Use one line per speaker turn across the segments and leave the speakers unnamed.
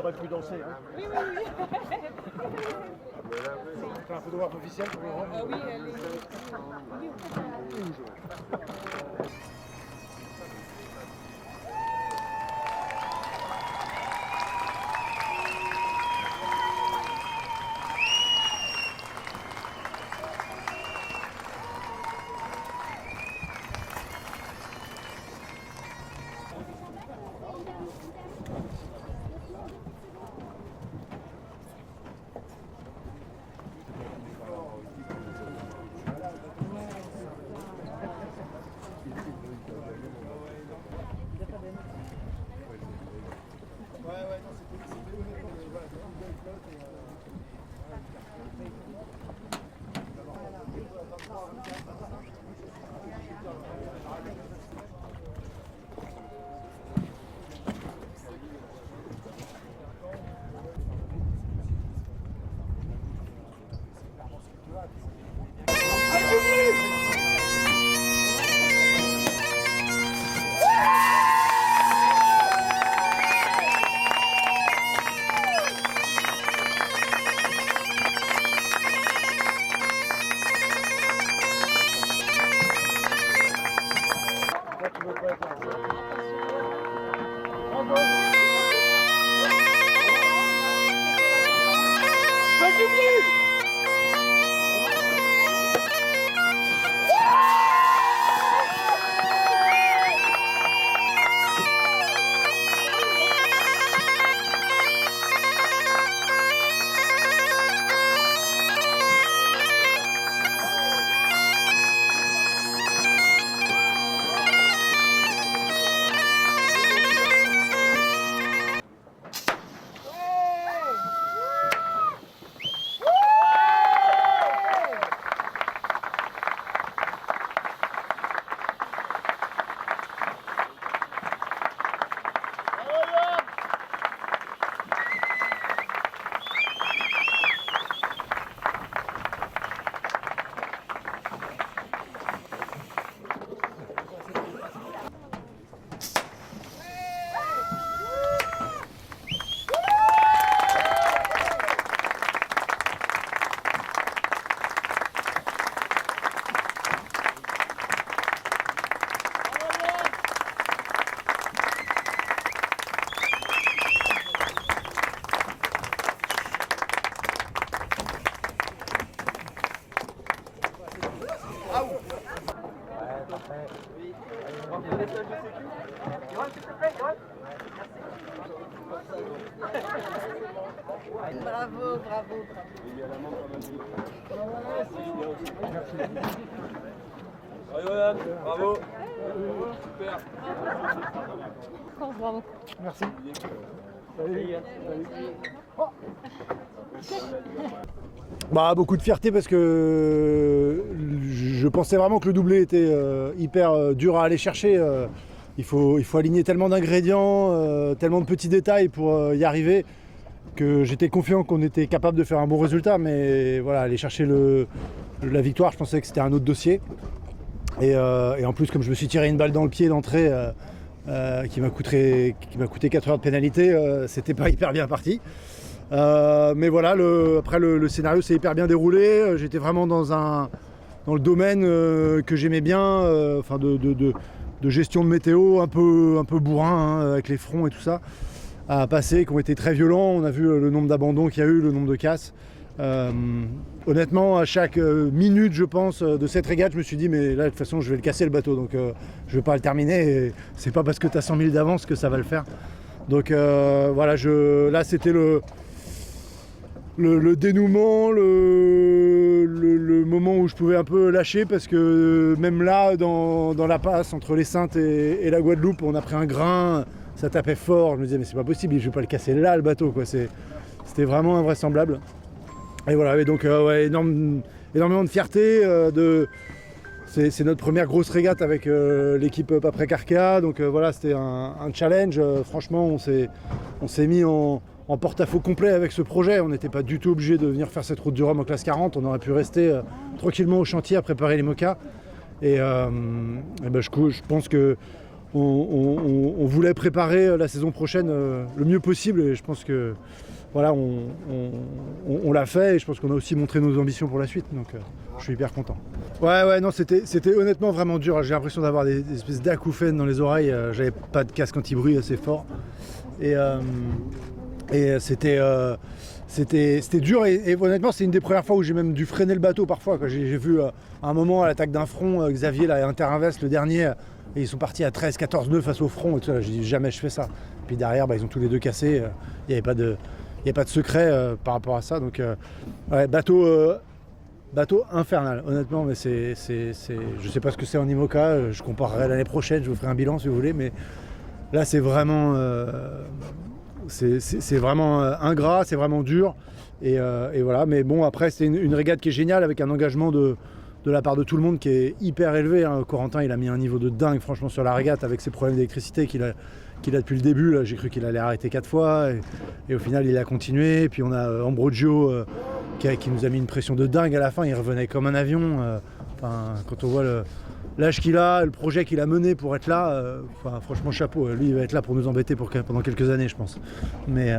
t'aurais pu danser. Hein.
Oui.
T'as un photographe officiel pour le rendre
Oui, elle est... Bravo.
Bravo. Super.
Bravo.
Merci. Salut. Bah, beaucoup de fierté parce que je pensais vraiment que le doublé était hyper dur à aller chercher. Il faut aligner tellement d'ingrédients, tellement de petits détails pour y arriver que j'étais confiant qu'on était capable de faire un bon résultat. Mais voilà, aller chercher la victoire, je pensais que c'était un autre dossier. Et en plus, comme je me suis tiré une balle dans le pied d'entrée qui m'a coûté 4 heures de pénalité, c'était pas hyper bien parti. Mais voilà, après le scénario s'est hyper bien déroulé. J'étais vraiment dans le domaine que j'aimais bien, enfin de gestion de météo, un peu bourrin, hein, avec les fronts et tout ça, à passer, qui ont été très violents. On a vu le nombre d'abandons qu'il y a eu, le nombre de casses. Honnêtement, à chaque minute, je pense, de cette régate, je me suis dit, mais là, de toute façon, je vais le casser le bateau, donc je vais pas le terminer. Et c'est pas parce que tu as 100 000 d'avance que ça va le faire. Donc voilà, là, c'était le dénouement, le moment où je pouvais un peu lâcher, parce que même là, dans la passe entre les Saintes et la Guadeloupe, on a pris un grain, ça tapait fort. Je me disais, mais c'est pas possible, je vais pas le casser là, le bateau, quoi. C'était vraiment invraisemblable. Et voilà, et donc énormément de fierté. C'est notre première grosse régate avec l'équipe Paprec Arca, donc voilà, c'était un challenge. Franchement, on s'est mis en porte-à-faux complet avec ce projet. On n'était pas du tout obligé de venir faire cette route du Rhum en classe 40. On aurait pu rester tranquillement au chantier à préparer les mocas. Et je pense que on voulait préparer la saison prochaine le mieux possible et je pense que voilà, on l'a fait et je pense qu'on a aussi montré nos ambitions pour la suite, donc je suis hyper content. Ouais, non, c'était honnêtement vraiment dur. J'ai l'impression d'avoir des espèces d'acouphènes dans les oreilles. J'avais pas de casque anti-bruit assez fort et c'était dur et honnêtement c'est une des premières fois où j'ai même dû freiner le bateau parfois. J'ai vu à un moment à l'attaque d'un front, Xavier là, Inter-Invest le dernier, et ils sont partis à 13-14 nœuds face au front et tout ça. J'ai dit jamais je fais ça. Puis derrière ils ont tous les deux cassé. Il n'y avait pas de secret par rapport à ça. Donc ouais, bateau infernal honnêtement, mais je sais pas ce que c'est en IMOCA. Je comparerai l'année prochaine, je vous ferai un bilan si vous voulez, mais là c'est vraiment c'est vraiment ingrat, c'est vraiment dur et voilà. Mais bon, après c'est une régate qui est géniale avec un engagement de la part de tout le monde qui est hyper élevé, hein. Corentin il a mis un niveau de dingue franchement sur la régate avec ses problèmes d'électricité qu'il a depuis le début. Là, j'ai cru qu'il allait arrêter 4 fois et au final il a continué. Et puis on a Ambrogio qui nous a mis une pression de dingue à la fin, il revenait comme un avion. Quand on voit l'âge qu'il a, le projet qu'il a mené pour être là, franchement chapeau. Lui il va être là pour nous embêter pendant quelques années je pense. Mais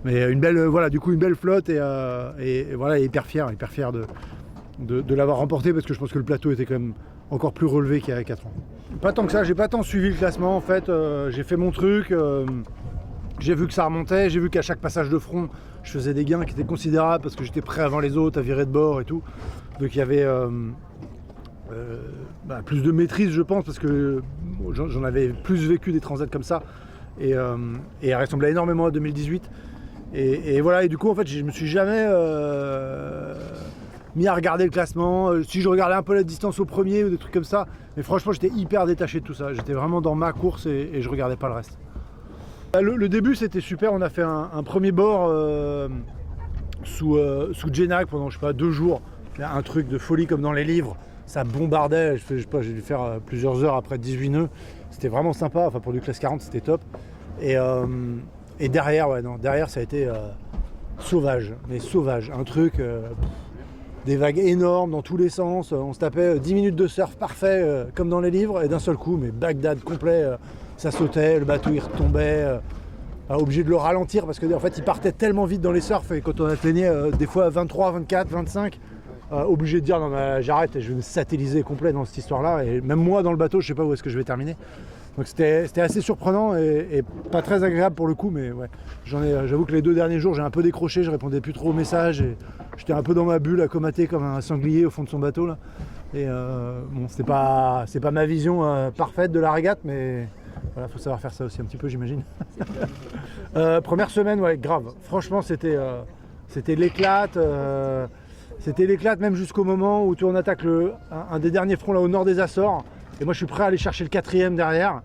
une belle flotte et voilà, il est hyper fier de l'avoir remporté parce que je pense que le plateau était quand même encore plus relevé qu'il y a 4 ans. Pas tant que ça, j'ai pas tant suivi le classement en fait, j'ai fait mon truc, j'ai vu que ça remontait, j'ai vu qu'à chaque passage de front je faisais des gains qui étaient considérables parce que j'étais prêt avant les autres à virer de bord et tout. Donc il y avait plus de maîtrise je pense parce que j'en avais plus vécu des transats comme ça et elle ressemblait énormément à 2018 et voilà, et du coup en fait je me suis jamais mis à regarder le classement, si je regardais un peu la distance au premier ou des trucs comme ça, mais franchement j'étais hyper détaché de tout ça, j'étais vraiment dans ma course et je regardais pas le reste. Le début c'était super, on a fait un premier bord sous Genac pendant je sais pas 2 jours, un truc de folie comme dans les livres, ça bombardait, j'ai dû faire plusieurs heures après 18 nœuds, c'était vraiment sympa, enfin pour du classe 40 c'était top. Et derrière, derrière ça a été sauvage, un truc... des vagues énormes dans tous les sens, on se tapait 10 minutes de surf parfait comme dans les livres et d'un seul coup, mais Bagdad complet, ça sautait, le bateau il retombait, obligé de le ralentir parce que en fait il partait tellement vite dans les surfs et quand on atteignait des fois 23, 24, 25, obligé de dire non mais j'arrête et je vais me satelliser complet dans cette histoire là et même moi dans le bateau je sais pas où est-ce que je vais terminer. Donc c'était assez surprenant et pas très agréable pour le coup, mais ouais, j'avoue que les 2 derniers jours j'ai un peu décroché, je répondais plus trop aux messages et j'étais un peu dans ma bulle à comater comme un sanglier au fond de son bateau là. Et bon, c'est pas ma vision parfaite de la régate, mais voilà, faut savoir faire ça aussi un petit peu j'imagine. Première semaine, ouais, grave. Franchement c'était l'éclate. C'était l'éclate même jusqu'au moment où on attaque un des derniers fronts là au nord des Açores. Et moi je suis prêt à aller chercher le 4e derrière.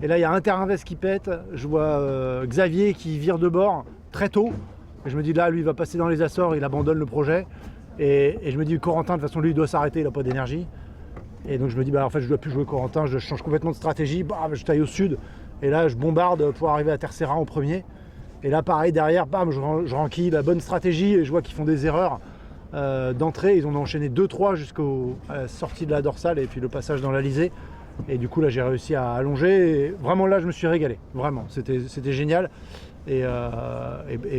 Et là il y a Inter-Invest qui pète. Je vois Xavier qui vire de bord très tôt. Et je me dis là lui il va passer dans les Açores, il abandonne le projet. Et je me dis Corentin de toute façon lui il doit s'arrêter, il n'a pas d'énergie. Et donc je me dis en fait je dois plus jouer Corentin, je change complètement de stratégie, je taille au sud. Et là je bombarde pour arriver à Terceira en premier. Et là pareil derrière, je renquille la bonne stratégie et je vois qu'ils font des erreurs. D'entrée, ils ont enchaîné 2-3 jusqu'à la sortie de la dorsale et puis le passage dans l'Alizé. Et du coup là j'ai réussi à allonger et vraiment là je me suis régalé, vraiment, c'était génial. Et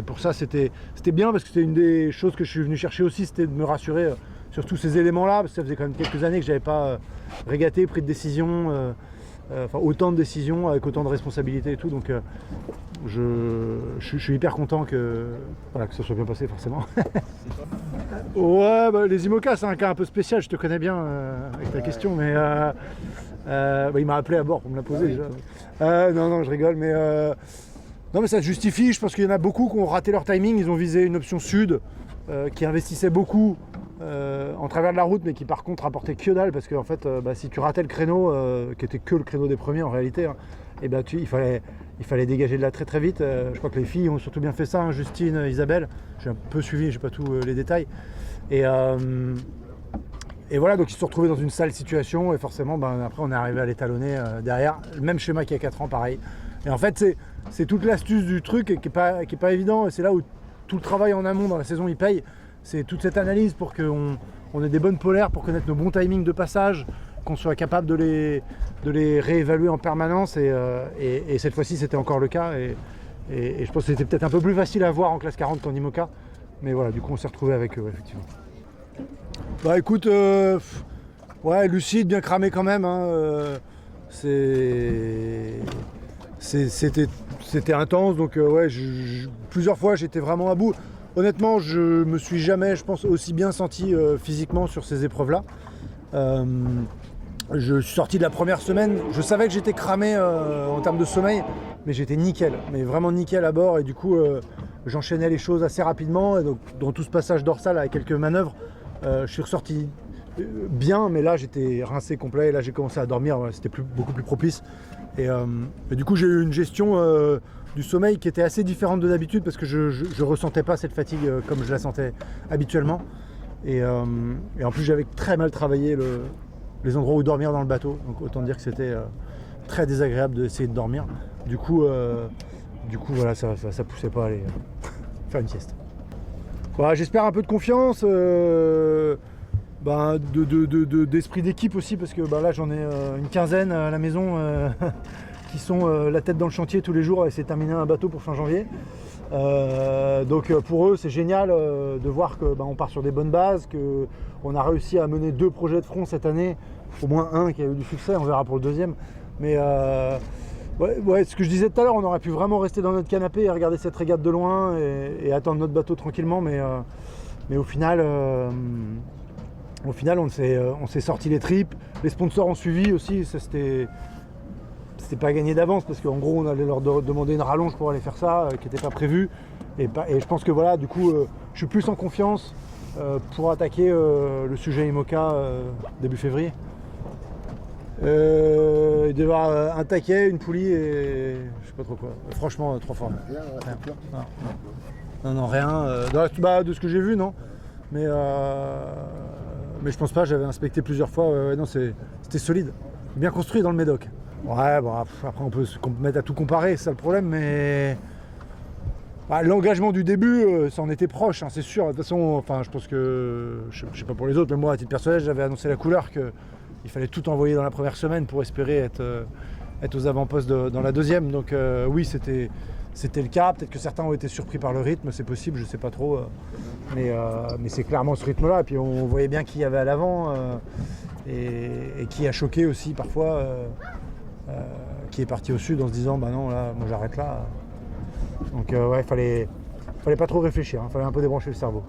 pour ça c'était bien parce que c'était une des choses que je suis venu chercher aussi, c'était de me rassurer sur tous ces éléments là, parce que ça faisait quand même quelques années que j'avais pas régaté, pris de décision, autant de décisions avec autant de responsabilités et tout, donc je suis hyper content que ça soit bien passé forcément. Ouais, les IMOCA c'est un cas un peu spécial, je te connais bien avec ta question, mais il m'a appelé à bord pour me la poser déjà. Non, je rigole, mais non mais ça se justifie, je pense qu'il y en a beaucoup qui ont raté leur timing, ils ont visé une option sud qui investissait beaucoup en travers de la route, mais qui par contre rapportait que dalle, parce que en fait si tu ratais le créneau, qui était que le créneau des premiers en réalité, hein, et il fallait dégager de là très très vite. Je crois que les filles ont surtout bien fait ça, hein, Justine, Isabelle, j'ai un peu suivi, j'ai pas tous les détails. Et voilà, donc ils se sont retrouvés dans une sale situation et forcément après on est arrivé à l'étalonner derrière, le même schéma qu'il y a 4 ans pareil. Et en fait c'est toute l'astuce du truc qui est pas évident, et c'est là où tout le travail en amont dans la saison il paye. C'est toute cette analyse pour qu'on ait des bonnes polaires, pour connaître nos bons timings de passage, qu'on soit capable de les réévaluer en permanence et cette fois-ci c'était encore le cas et je pense que c'était peut-être un peu plus facile à voir en classe 40 qu'en IMOCA, mais voilà, du coup on s'est retrouvé avec eux effectivement. Bah écoute, ouais, lucide, bien cramé quand même, hein, c'était intense, donc ouais, plusieurs fois j'étais vraiment à bout. Honnêtement, je me suis jamais, je pense, aussi bien senti physiquement sur ces épreuves-là. Je suis sorti de la première semaine, je savais que j'étais cramé en termes de sommeil, mais j'étais nickel, mais vraiment nickel à bord, et du coup j'enchaînais les choses assez rapidement, et donc dans tout ce passage dorsal avec quelques manœuvres, je suis ressorti bien, mais là j'étais rincé complet, et là j'ai commencé à dormir, c'était beaucoup plus propice, et du coup j'ai eu une gestion du sommeil qui était assez différente de d'habitude, parce que je ressentais pas cette fatigue comme je la sentais habituellement, et en plus j'avais très mal travaillé les endroits où dormir dans le bateau, donc autant dire que c'était très désagréable d'essayer de dormir. Du coup voilà, ça poussait pas à aller faire une sieste. Voilà, j'espère un peu de confiance, d'esprit d'équipe aussi, parce que là j'en ai une quinzaine à la maison qui sont la tête dans le chantier tous les jours à essayer de terminer un bateau pour fin janvier. Donc pour eux c'est génial de voir que on part sur des bonnes bases, qu'on a réussi à mener 2 projets de front cette année, au moins un qui a eu du succès, on verra pour le deuxième. Mais ouais, ce que je disais tout à l'heure, on aurait pu vraiment rester dans notre canapé et regarder cette régate de loin et attendre notre bateau tranquillement, mais au final on s'est sorti les tripes, les sponsors ont suivi aussi, ça c'était pas gagné d'avance parce qu'en gros on allait leur demander une rallonge pour aller faire ça qui n'était pas prévu et je pense que voilà, du coup je suis plus en confiance pour attaquer le sujet IMOCA début février. Il devait y avoir un taquet, une poulie et je sais pas trop quoi, franchement 3 fois. Non, rien, de ce que j'ai vu non, mais je pense pas, j'avais inspecté plusieurs fois, non c'était solide, bien construit dans le Médoc. Ouais, bon, après on peut se mettre à tout comparer, c'est ça le problème, mais l'engagement du début, ça en était proche, hein, c'est sûr. De toute façon, enfin, je pense que, je sais pas pour les autres, mais moi, à titre personnel, j'avais annoncé la couleur qu'il fallait tout envoyer dans la première semaine pour espérer être aux avant-postes dans la deuxième. Donc oui, c'était le cas. Peut-être que certains ont été surpris par le rythme, c'est possible, je sais pas trop. Mais c'est clairement ce rythme-là. Et puis on voyait bien qui y avait à l'avant et qui a choqué aussi parfois. Qui est parti au sud en se disant bah non là moi j'arrête là, donc ouais, fallait pas trop réfléchir, fallait un peu débrancher le cerveau.